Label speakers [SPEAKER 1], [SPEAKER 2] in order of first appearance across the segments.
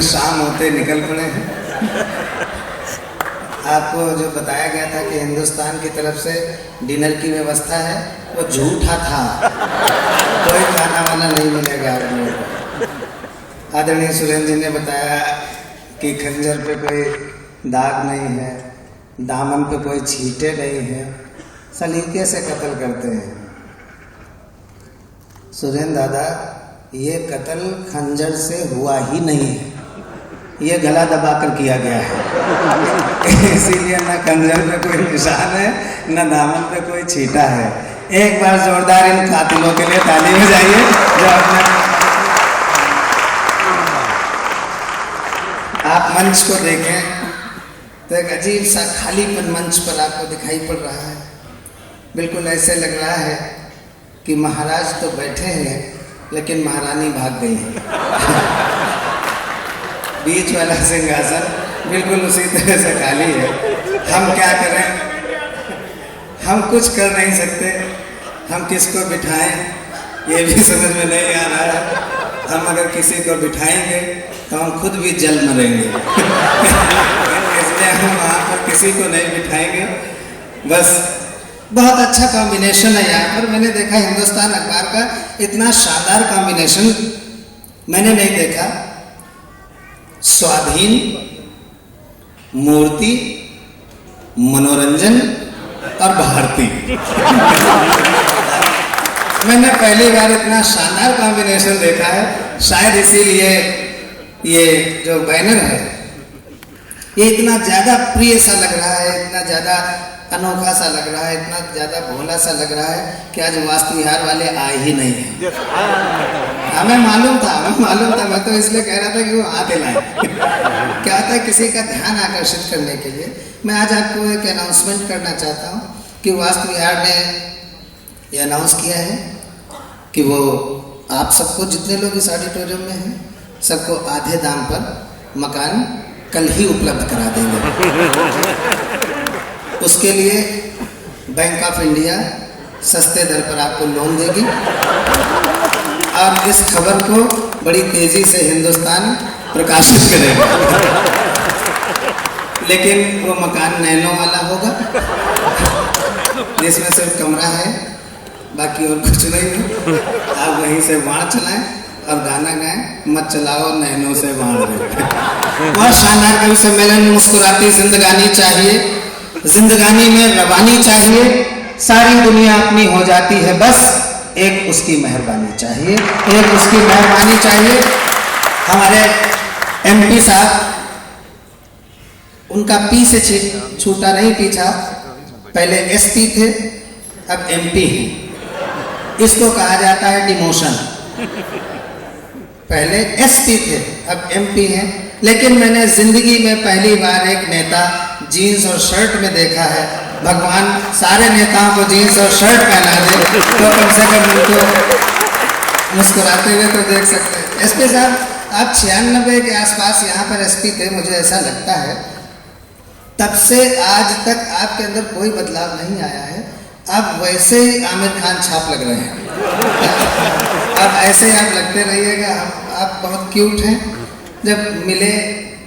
[SPEAKER 1] शाम होते निकल पड़े हैं। आपको जो बताया गया था कि हिंदुस्तान की तरफ से डिनर की व्यवस्था है वो झूठा था, कोई खाना वाना नहीं मिलेगा आप लोगों को। आदरणीय सुरेंद्र जी ने बताया कि खंजर पे कोई दाग नहीं है, दामन पे कोई छींटे नहीं है, सलीके से कत्ल करते हैं। सुरेंद्र दादा, ये कत्ल खंजर से हुआ ही नहीं है, ये गला दबाकर किया गया है। इसीलिए न खंजर पे कोई निशान है, न दामन पे कोई छींटा है। एक बार जोरदार इन कातिलों के लिए ताली बजाइए जो अपने आप मंच को देखें तो एक अजीब सा खालीपन मंच पर आपको दिखाई पड़ रहा है। बिल्कुल ऐसे लग रहा है कि महाराज तो बैठे हैं लेकिन महारानी भाग गई है। बीच वाला सिंहासन बिल्कुल उसी तरह से खाली है। हम क्या करें? हम कुछ कर नहीं सकते, हम किसको बिठाएं ये भी समझ में नहीं आ रहा है। हम अगर किसी को बिठाएंगे तो हम खुद भी जल मरेंगे। इसलिए हम वहाँ पर किसी को नहीं बिठाएंगे। बस बहुत अच्छा कॉम्बिनेशन है यहाँ पर। मैंने देखा हिंदुस्तान अखबार का इतना शानदार कॉम्बिनेशन मैंने नहीं देखा। स्वाधीन, मूर्ति, मनोरंजन और भारती। मैंने पहली बार इतना शानदार कॉम्बिनेशन देखा है। शायद इसीलिए ये जो बैनर है ये इतना ज़्यादा प्रिय सा लग रहा है, इतना ज़्यादा अनोखा सा लग रहा है, इतना ज़्यादा भोला सा लग रहा है कि आज वास्तु विहार वाले आए ही नहीं हैं। हमें मालूम था, मैं तो इसलिए कह रहा था कि वो आते लाए। क्या होता है, किसी का ध्यान आकर्षित करने के लिए मैं आज आपको एक अनाउंसमेंट करना चाहता हूँ कि वास्तु विहार ने ये अनाउंस किया है कि वो आप सबको, जितने लोग इस ऑडिटोरियम में हैं, सबको आधे दाम पर मकान कल ही उपलब्ध करा देंगे। उसके लिए बैंक ऑफ इंडिया सस्ते दर पर आपको लोन देगी और इस खबर को बड़ी तेजी से हिंदुस्तान प्रकाशित करेगा। लेकिन वो मकान नैनो वाला होगा जिसमें सिर्फ कमरा है, बाकी और कुछ नहीं है। आप वहीं से बाण चलाएं और गाना गाएं, मत चलाओ नैनो से बाण। बहुत शानदार कवि सम्मेलन। मुस्कुराती जिंदगानी चाहिए, जिंदगानी में रवानी चाहिए, सारी दुनिया अपनी हो जाती है, बस एक उसकी मेहरबानी चाहिए, एक उसकी मेहरबानी चाहिए। हमारे एमपी साहब, उनका पी से छूटा नहीं पीछा, पहले एसपी थे अब एमपी हैं। इसको कहा जाता है डिमोशन। पहले एसपी थे अब एमपी हैं। लेकिन मैंने जिंदगी में पहली बार एक नेता जीन्स और शर्ट में देखा है। भगवान सारे नेताओं को जीन्स और शर्ट पहना दे तो कम से कम उनको मुस्कुराते हुए तो देख सकते हैं। एसपी साहब, आप 96 के आसपास यहाँ पर एसपी थे, मुझे ऐसा लगता है। तब से आज तक आपके अंदर कोई बदलाव नहीं आया है। आप वैसे ही आमिर खान छाप लग रहे हैं। अब ऐसे आप लगते रहिएगा। आप बहुत क्यूट हैं। जब मिले,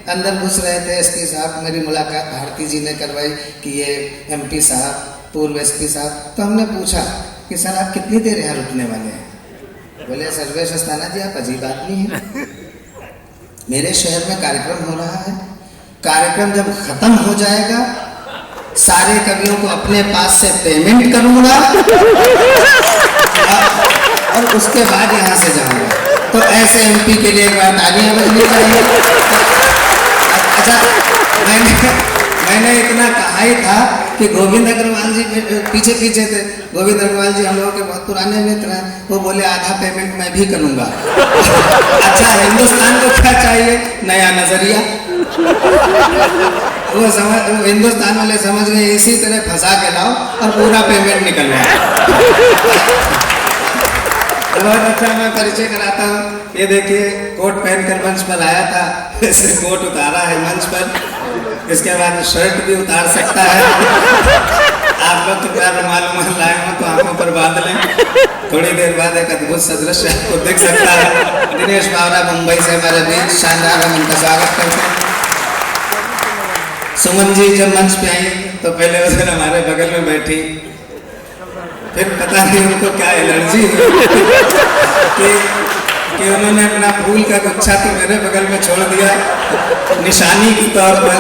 [SPEAKER 1] अंदर घुस रहे थे एसपी साहब, मेरी मुलाकात भारती जी ने करवाई कि ये एमपी साहब, पूर्व एसपी साहब। तो हमने पूछा कि सर आप कितनी देर यहाँ रुकने वाले हैं? बोले सर्वेश अस्थाना जी आप अजीब आदमी हैं, मेरे शहर में कार्यक्रम हो रहा है, कार्यक्रम जब खत्म हो जाएगा सारे कवियों को अपने पास से पेमेंट करूंगा और उसके बाद यहाँ से जाऊंगा। तो ऐसे एमपी के लिए एक बार तालियां बजनी चाहिए। अच्छा, मैंने इतना कहा ही था कि गोविंद अग्रवाल जी पीछे थे। गोविंद अग्रवाल जी हम लोगों के बहुत पुराने मित्र हैं। वो बोले आधा पेमेंट मैं भी करूंगा। अच्छा, हिंदुस्तान को क्या चाहिए? नया नजरिया। वो हिंदुस्तान वाले समझ गए इसी तरह फंसा के लाओ और पूरा पेमेंट निकलवाओ। बहुत अच्छा, मैं परिचय कराता हूँ। ये देखिए, कोट पहनकर मंच पर आया था, इसे कोट उतारा है मंच पर, इसके बाद शर्ट भी उतार सकता है। आप लोग तो क्या रुमाल लाए हो तो आंखों पर बांध लें, थोड़ी देर बाद एक अद्भुत सदृश्य आपको दिख सकता है। दिनेश बावरा मुंबई से हमारे बीच शानदार, हम उनका स्वागत करते हैं। सुमन जी जब मंच पे आई तो पहले उस दिन हमारे बगल में बैठी, फिर पता नहीं उनको क्या एलर्जी कि उन्होंने अपना फूल का गुच्छा तो मेरे बगल में छोड़ दिया निशानी के तौर पर,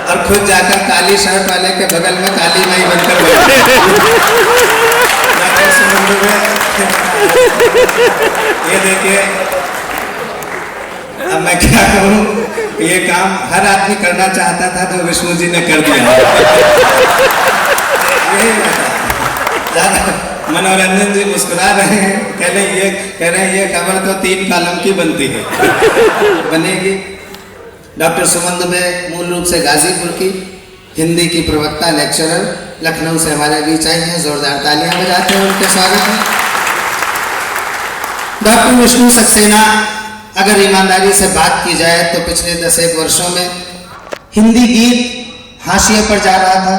[SPEAKER 1] और खुद जाकर काली शर्ट वाले के बगल में काली माई बनकर बैठी। ये देखिए, अब मैं क्या करूं, ये काम हर आदमी करना चाहता था तो विष्णु जी ने कर दिया। मनोरंजन जी मुस्कुरा रहे हैं, कह रहे हैं ये खबर तो 3 कॉलम की बनती है, बनेगी। डॉक्टर सुमन दुबे मूल रूप से गाजीपुर की, हिंदी की प्रवक्ता, लेक्चरर, लखनऊ से हमारे बीच आई हैं। जोरदार तालियां बजाते हैं उनके स्वागत में। डॉक्टर विष्णु सक्सेना, अगर ईमानदारी से बात की जाए तो पिछले 10 वर्षों में हिंदी गीत हाशिए पर जा रहा था।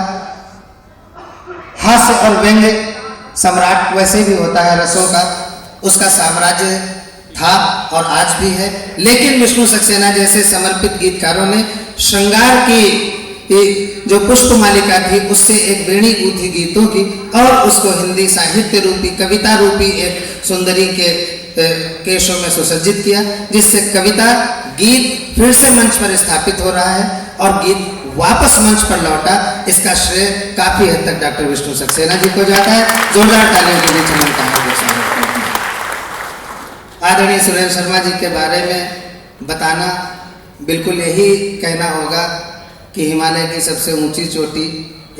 [SPEAKER 1] हास्य और व्यंग्य सम्राट वैसे भी होता है रसों का, उसका साम्राज्य था और आज भी है। लेकिन विष्णु सक्सेना जैसे समर्पित गीतकारों ने श्रृंगार की जो पुष्प मालिका थी उससे एक बेणी गूंथी गीतों की, और उसको हिंदी साहित्य रूपी, कविता रूपी एक सुंदरी के केशों में सुसज्जित किया, जिससे कविता गीत फिर से मंच पर स्थापित हो रहा है और गीत वापस मंच पर लौटा। इसका श्रेय काफी हद तक डॉक्टर विष्णु सक्सेना जी को जाता है। जोरदार तालियों के बीच हम उनका हार्दिक स्वागत करते हैं। आदरणीय सुरेंद्र शर्मा जी के बारे में बताना, बिल्कुल यही कहना होगा कि हिमालय की सबसे ऊंची चोटी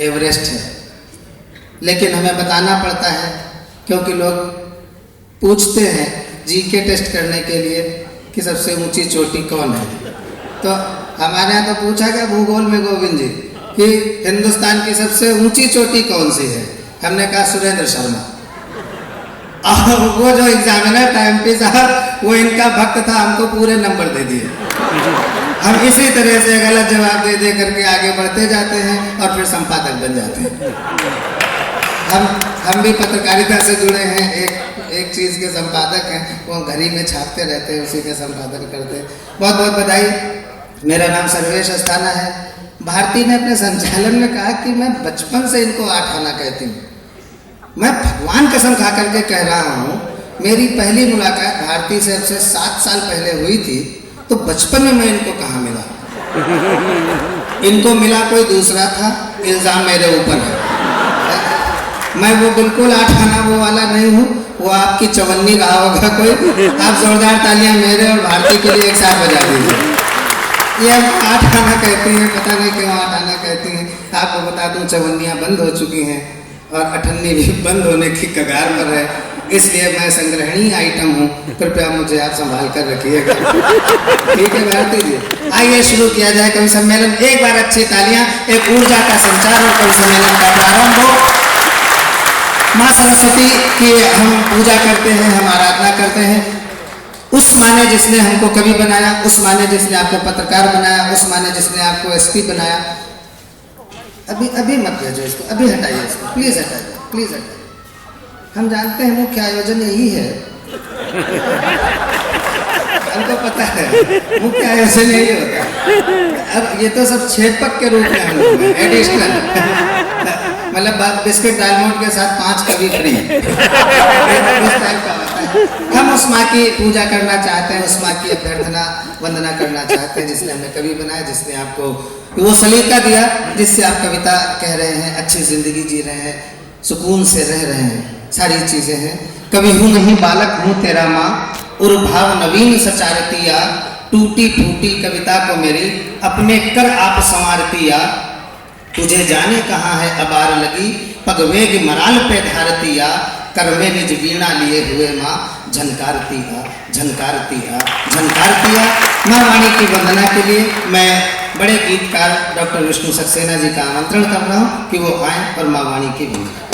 [SPEAKER 1] एवरेस्ट है, लेकिन हमें बताना पड़ता है क्योंकि लोग पूछते हैं जीके टेस्ट करने के लिए कि सबसे ऊंची चोटी कौन है। तो हमारे यहाँ तो पूछा गया भूगोल में गोविंद जी कि हिंदुस्तान की सबसे ऊंची चोटी कौन सी है, हमने कहा सुरेंद्र शर्मा। और वो जो एग्जामिनर टाइमपी साहब, वो इनका भक्त था, हमको पूरे नंबर दे दिए। हम इसी तरह से गलत जवाब दे दे करके आगे बढ़ते जाते हैं और फिर संपादक बन जाते हैं। हम भी पत्रकारिता से जुड़े हैं, एक चीज़ के संपादक हैं, वो घड़ी में छापते रहते हैं, उसी के संपादन करते हैं। बहुत बहुत बधाई। मेरा नाम सर्वेश अस्थाना है। भारती ने अपने संचालन में कहा कि मैं बचपन से इनको 8 आना कहती हूँ। मैं भगवान कसम खा करके कह रहा हूँ, मेरी पहली मुलाकात भारती से अब से 7 साल पहले हुई थी, तो बचपन में मैं इनको कहाँ मिला। इनको मिला कोई दूसरा था, इल्जाम मेरे ऊपर है। मैं वो बिल्कुल 8 आना वो वाला नहीं हूँ, वो आपकी चवन्नी रहा होगा कोई। आप जोरदार तालियां मेरे और भारती के लिए एक साथ बजा दीजिए। ये 8 आना कहती हैं, पता नहीं क्यों 8 आना कहती हैं। आपको बता दूं चवन्नियाँ बंद हो चुकी हैं और 8अन्नी भी बंद होने की कगार पर है, इसलिए मैं संग्रहणीय आइटम हूँ। कृपया मुझे आप संभाल कर रखिएगा, ठीक है भारती जी। आइए शुरू किया जाए कवि सम्मेलन। एक बार अच्छी तालियां, एक ऊर्जा का संचार और कवि सम्मेलन का प्रारंभ हो। माँ सरस्वती की हम पूजा करते हैं, हम आराधना करते हैं। उस माँ ने जिसने हमको कवि बनाया, उस माँ ने जिसने आपको पत्रकार बनाया, उस माँ ने जिसने आपको एसपी बनाया। अभी मत भेजो इसको, अभी हटाइए इसको, प्लीज हटाइए, प्लीज हटाइए। हम जानते हैं मुख्य आयोजन यही है, हमको पता है मुख्य आयोजन यही होता है। अब ये तो सब छेदपक के रूप में हम लोग हैं, एडिशनल, मतलब बिस्किट डायमंड के साथ 5 कवि फ्री, इस टाइप का होता है। हम उस माँ की पूजा करना चाहते हैं, उस माँ की अभ्यर्थना वंदना करना चाहते हैं जिसने हमें कवि बनाया, जिसने आपको वो सलीका दिया जिससे आप कविता कह रहे हैं, अच्छी जिंदगी जी रहे हैं, सुकून से रह रहे हैं, सारी चीजें हैं। कवि हूँ नहीं बालक हूँ तेरा माँ, उर्भाव नवीन सचारतिया, टूटी फूटी कविता को मेरी अपने कर आप संवारतिया। तुझे जाने कहाँ है अबार लगी, पगवेग मराल पे धारतिया, कर में निज वीणा लिए हुए माँ, झनकारतिया झनकारतिया झनकारतिया। माँ वाणी की वंदना के लिए मैं बड़े गीतकार डॉक्टर विष्णु सक्सेना जी का आमंत्रण कर रहा हूँ कि वो आएँ और माँ वाणी की वंदना।